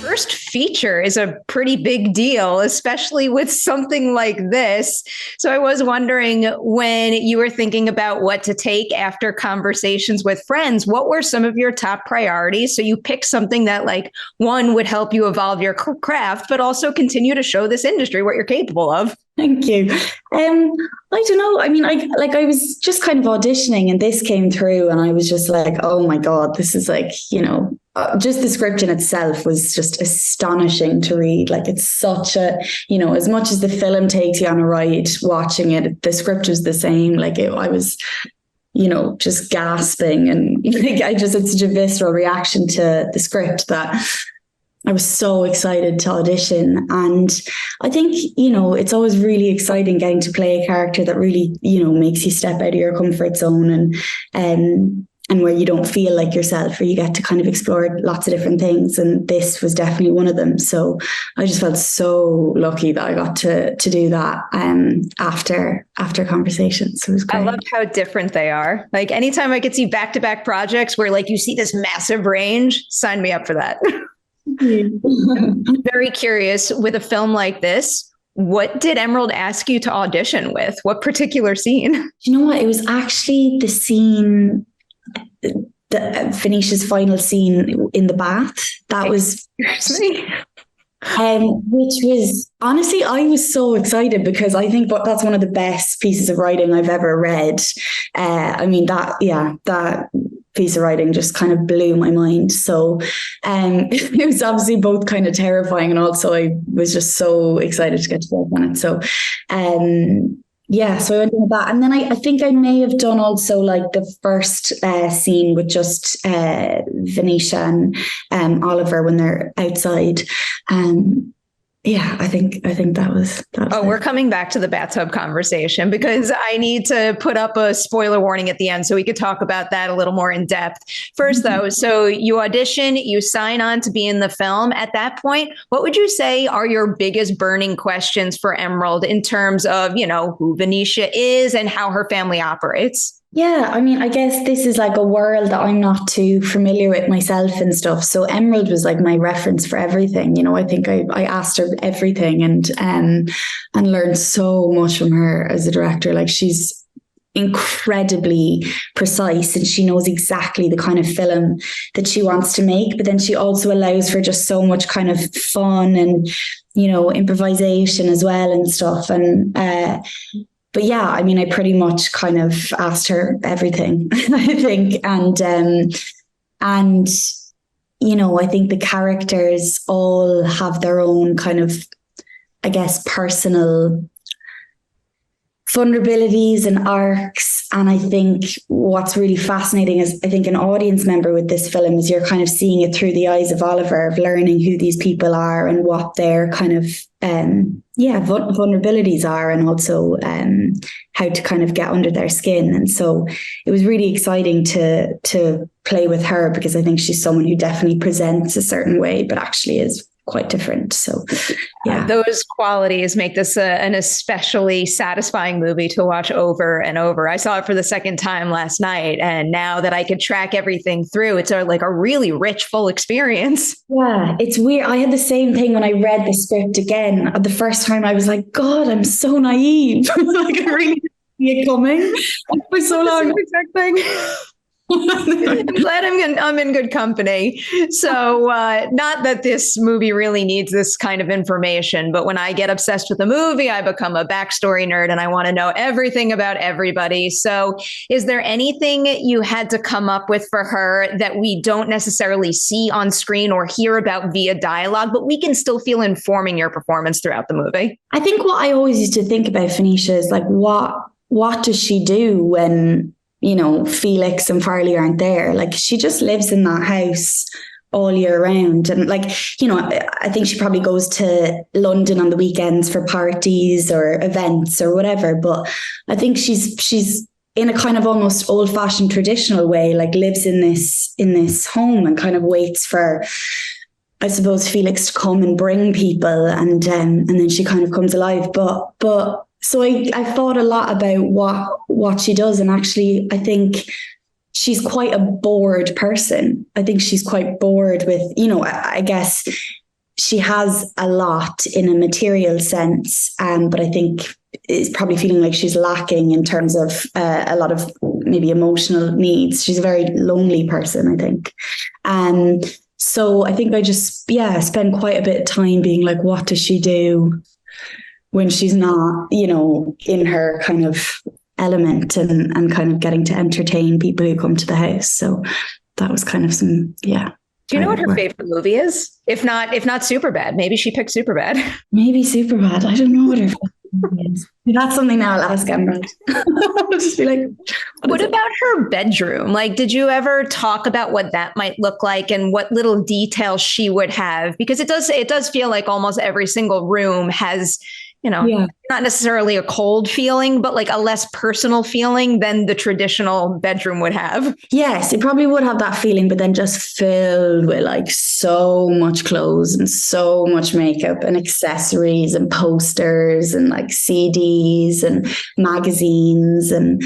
First feature is a pretty big deal, especially with something like this. So I was wondering, when you were thinking about what to take after conversations with friends, what were some of your top priorities? So you pick something that, like, one, would help you evolve your craft, but also continue to show this industry what you're capable of. Thank you. I don't know. I mean, I was just kind of auditioning and this came through and I was just like, oh my God, this is like, just the script in itself was just astonishing to read. Like, it's such a, as much as the film takes you on a ride watching it, the script was the same. Like I was, just gasping and I just had such a visceral reaction to the script that I was so excited to audition. And I think, it's always really exciting getting to play a character that really, makes you step out of your comfort zone and where you don't feel like yourself, or you get to kind of explore lots of different things. And this was definitely one of them. So I just felt so lucky that I got to do that after conversations. So it was great. I love how different they are. Like, anytime I could see back-to-back projects where, like, you see this massive range, sign me up for that. I'm very curious, with a film like this, what did Emerald ask you to audition with? What particular scene? You know what? It was actually the scene, Fenicia's final scene in the bath. That was, which was, honestly, I was so excited because I think that's one of the best pieces of writing I've ever read. That piece of writing just kind of blew my mind. So it was obviously both kind of terrifying, and also I was just so excited to get to work on it. So so I went with that. And then I think I may have done also like the first scene with just Venetia and Oliver when they're outside. I think that was we're coming back to the bathtub conversation because I need to put up a spoiler warning at the end so we could talk about that a little more in depth. First, though, so you audition, you sign on to be in the film. At that point, what would you say are your biggest burning questions for Emerald in terms of, who Venetia is and how her family operates? Yeah, I mean, I guess this is like a world that I'm not too familiar with myself and stuff. So Emerald was like my reference for everything. I think I asked her everything and learned so much from her as a director. Like, she's incredibly precise and she knows exactly the kind of film that she wants to make. But then she also allows for just so much kind of fun and, improvisation as well and stuff. And, but yeah, I mean, I pretty much kind of asked her everything, I think. And I think the characters all have their own kind of, I guess, personal vulnerabilities and arcs. And I think what's really fascinating is, I think, an audience member with this film is you're kind of seeing it through the eyes of Oliver, of learning who these people are and what their kind of vulnerabilities are, and also how to kind of get under their skin. And so it was really exciting to play with her, because I think she's someone who definitely presents a certain way but actually is quite different. So yeah, those qualities make this an especially satisfying movie to watch over and over. I saw it for the second time last night, and now that I could track everything through, it's a really rich, full experience. Yeah, it's weird. I had the same thing when I read the script again. The first time I was like, God, I'm so naive. Like, I really didn't see it coming for so long. Exact thing. I'm glad I'm in good company. So not that this movie really needs this kind of information, but when I get obsessed with a movie, I become a backstory nerd and I want to know everything about everybody. So is there anything you had to come up with for her that we don't necessarily see on screen or hear about via dialogue, but we can still feel informing your performance throughout the movie? I think what I always used to think about Fenicia is like, what does she do when Felix and Farley aren't there? Like, she just lives in that house all year round. And I think she probably goes to London on the weekends for parties or events or whatever. But I think she's in a kind of almost old fashioned traditional way, like lives in this home and kind of waits for, I suppose, Felix to come and bring people. And then she kind of comes alive. But so I thought a lot about what she does. And actually, I think she's quite a bored person. I think she's quite bored with, I guess she has a lot in a material sense, but I think is probably feeling like she's lacking in terms of a lot of maybe emotional needs. She's a very lonely person, I think. So I think I just, spend quite a bit of time being like, what does she do when she's not, in her kind of element and kind of getting to entertain people who come to the house. So that was kind of some, Do you know what her favorite movie is? If not Superbad, maybe she picked Superbad. Maybe Superbad. I don't know what her favorite movie is. That's something now I'll ask Emma. I'll just be like, what about her bedroom? Like, did you ever talk about what that might look like and what little details she would have? Because it does feel like almost every single room has, not necessarily a cold feeling, but like a less personal feeling than the traditional bedroom would have. Yes, it probably would have that feeling, but then just filled with like so much clothes and so much makeup and accessories and posters and like CDs and magazines. And,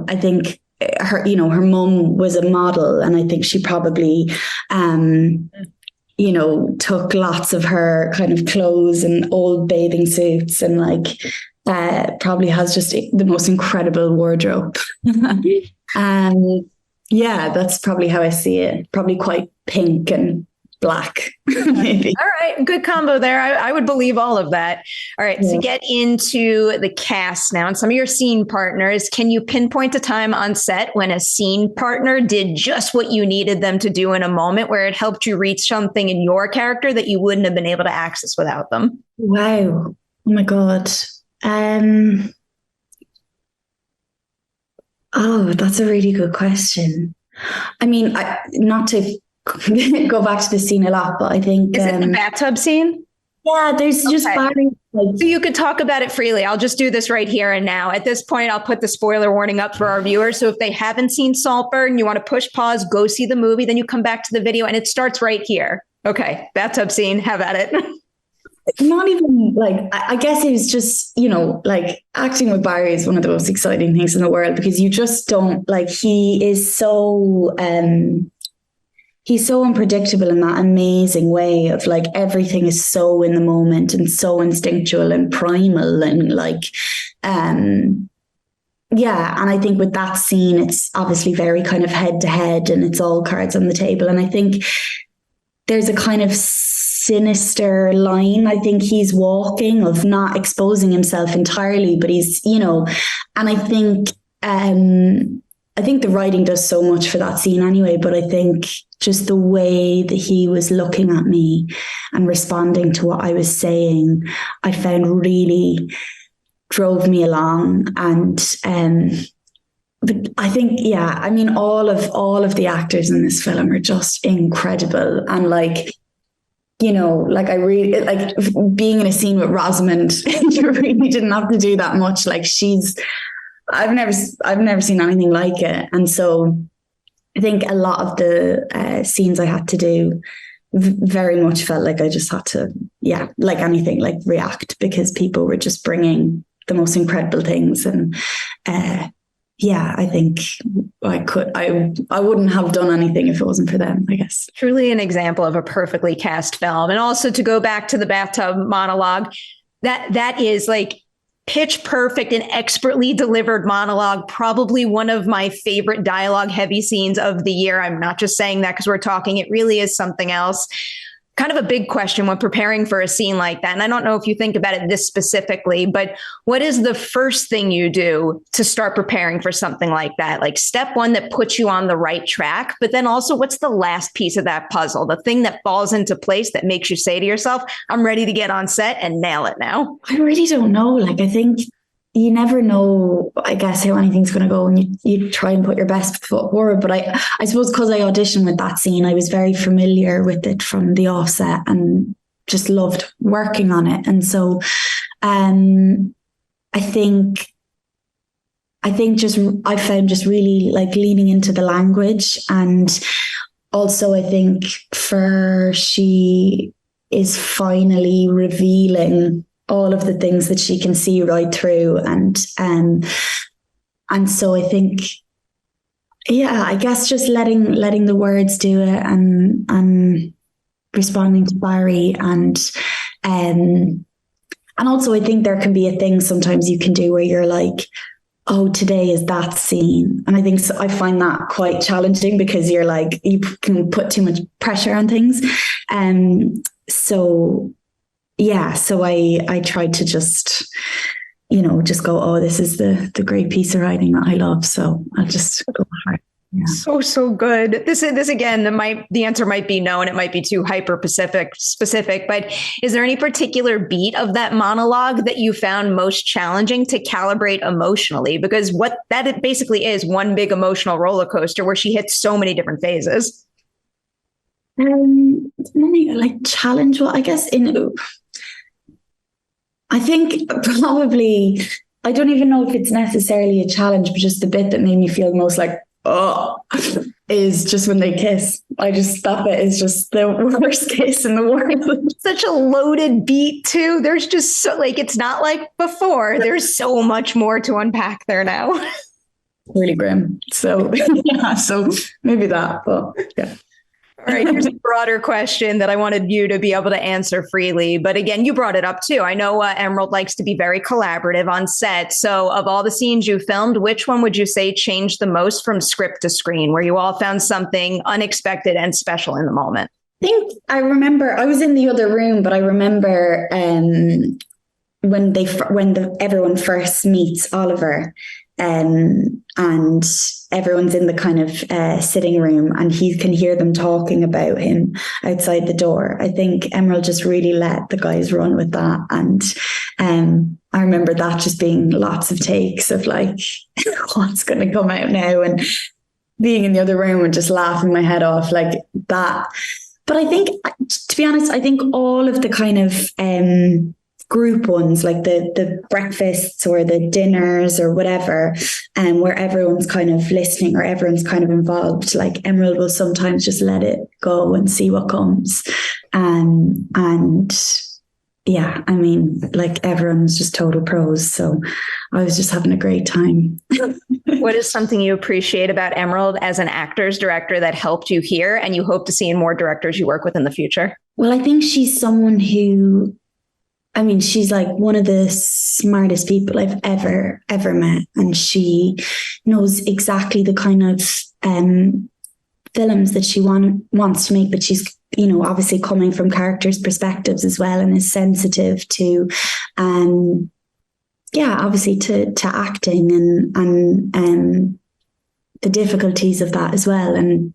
I think her mum was a model, and I think she probably, took lots of her kind of clothes and old bathing suits and like probably has just the most incredible wardrobe. That's probably how I see it. Probably quite pink and black, maybe. All right. Good combo there. I would believe all of that. All right. So get into the cast now and some of your scene partners. Can you pinpoint a time on set when a scene partner did just what you needed them to do in a moment where it helped you reach something in your character that you wouldn't have been able to access without them? Wow. Oh my God. That's a really good question. I mean, not to go back to the scene a lot, but I think is it the bathtub scene? Yeah, there's just Barry. So you could talk about it freely. I'll just do this right here and now. At this point, I'll put the spoiler warning up for our viewers. So if they haven't seen Saltburn, you want to push pause, go see the movie, then you come back to the video and it starts right here. Okay, bathtub scene. Have at it. Not even like, I guess it was just, like acting with Barry is one of the most exciting things in the world because you just don't like, he's so unpredictable in that amazing way of like everything is so in the moment and so instinctual and primal and like, and I think with that scene, it's obviously very kind of head to head and it's all cards on the table. And I think there's a kind of sinister line I think he's walking of not exposing himself entirely, but he's, and I think the writing does so much for that scene anyway, but I think just the way that he was looking at me and responding to what I was saying, I found really drove me along. And but I think, I mean, all of the actors in this film are just incredible. And like, like I really like being in a scene with Rosamund, you really didn't have to do that much. Like I've never seen anything like it. And so I think a lot of the scenes I had to do very much felt like I just had to, like anything, like react because people were just bringing the most incredible things. And I think I wouldn't have done anything if it wasn't for them, I guess. Truly an example of a perfectly cast film. And also to go back to the bathtub monologue, that is like pitch perfect and expertly delivered monologue, probably one of my favorite dialogue heavy scenes of the year. I'm not just saying that because we're talking, it really is something else. Kind of a big question when preparing for a scene like that. And I don't know if you think about it this specifically, but what is the first thing you do to start preparing for something like that? Like step one that puts you on the right track, but then also what's the last piece of that puzzle? The thing that falls into place that makes you say to yourself, I'm ready to get on set and nail it now. I really don't know. Like, I think you never know, I guess, how anything's going to go, and you try and put your best foot forward. But I suppose because I auditioned with that scene, I was very familiar with it from the offset and just loved working on it. And so I think I found just really like leaning into the language. And also I think she is finally revealing all of the things that she can see right through. And so I think yeah, I guess just letting the words do it, and responding to Barry, and also I think there can be a thing sometimes you can do where you're like, oh, today is that scene. And I think I find that quite challenging because you're like, you can put too much pressure on things. So I tried to just go, oh, this is the great piece of writing that I love. So I'll just go for it. Yeah. So good. This again, the answer might be no, and it might be too hyper specific, but is there any particular beat of that monologue that you found most challenging to calibrate emotionally? Because what that it basically is one big emotional roller coaster where she hits so many different phases. Like challenge, well, I guess I think probably, I don't even know if it's necessarily a challenge, but just the bit that made me feel most like, oh, is just when they kiss. That bit is just the worst kiss in the world. Such a loaded beat too. There's just so it's not like before. There's so much more to unpack there now. Really grim. So yeah, so maybe that, but yeah. All right, here's a broader question that I wanted you to be able to answer freely. But again, you brought it up too. I know Emerald likes to be very collaborative on set. So of all the scenes you filmed, which one would you say changed the most from script to screen, where you all found something unexpected and special in the moment? I remember I was in the other room, but I remember when everyone first meets Oliver, and everyone's in the kind of sitting room, and he can hear them talking about him outside the door. I think Emerald just really let the guys run with that, and I remember that just being lots of takes of like, what's going to come out now, and being in the other room and just laughing my head off like that. But I think, to be honest, I think all of the kind of group ones, like the breakfasts or the dinners or whatever, where everyone's kind of listening or everyone's kind of involved, like Emerald will sometimes just let it go and see what comes. And yeah, I mean, like everyone's just total pros. So I was just having a great time. What is something you appreciate about Emerald as an actor's director that helped you here and you hope to see in more directors you work with in the future? Well, I think she's someone who, I mean, she's like one of the smartest people I've ever met. And she knows exactly the kind of films that she wants to make, but she's, obviously coming from characters' perspectives as well, and is sensitive to, obviously to acting and the difficulties of that as well. And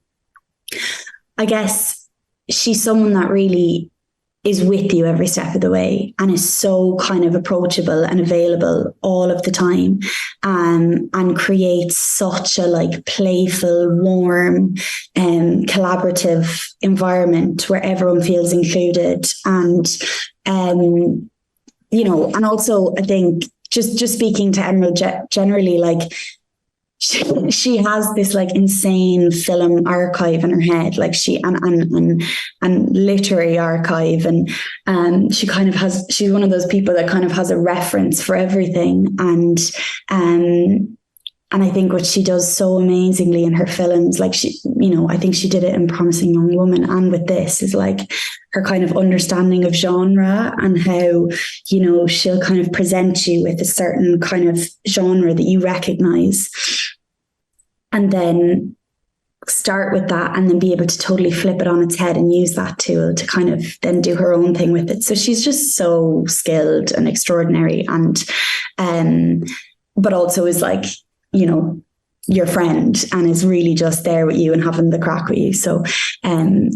I guess she's someone that really is with you every step of the way and is so kind of approachable and available all of the time, and creates such a like playful, warm, collaborative environment where everyone feels included. And and also I think just speaking to Emerald generally, like she has this like insane film archive in her head, like and literary archive, and she kind of she's one of those people that kind of has a reference for everything, and I think what she does so amazingly in her films, like she, I think she did it in Promising Young Woman, and with this is like her kind of understanding of genre and how, she'll kind of present you with a certain kind of genre that you recognize, and then start with that and then be able to totally flip it on its head and use that tool to kind of then do her own thing with it. So she's just so skilled and extraordinary, and but also is like, your friend, and is really just there with you and having the crack with you. So I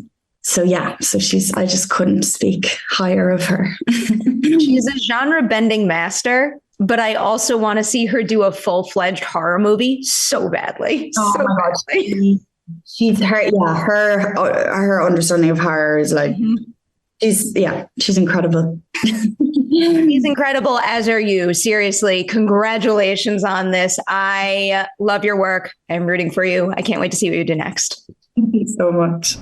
just couldn't speak higher of her. She's a genre bending master, but I also want to see her do a full-fledged horror movie so badly. Oh so my badly. God. She's her understanding of horror is like, she's incredible. He's incredible, as are you. Seriously, congratulations on this. I love your work. I'm rooting for you. I can't wait to see what you do next. Thank you so much.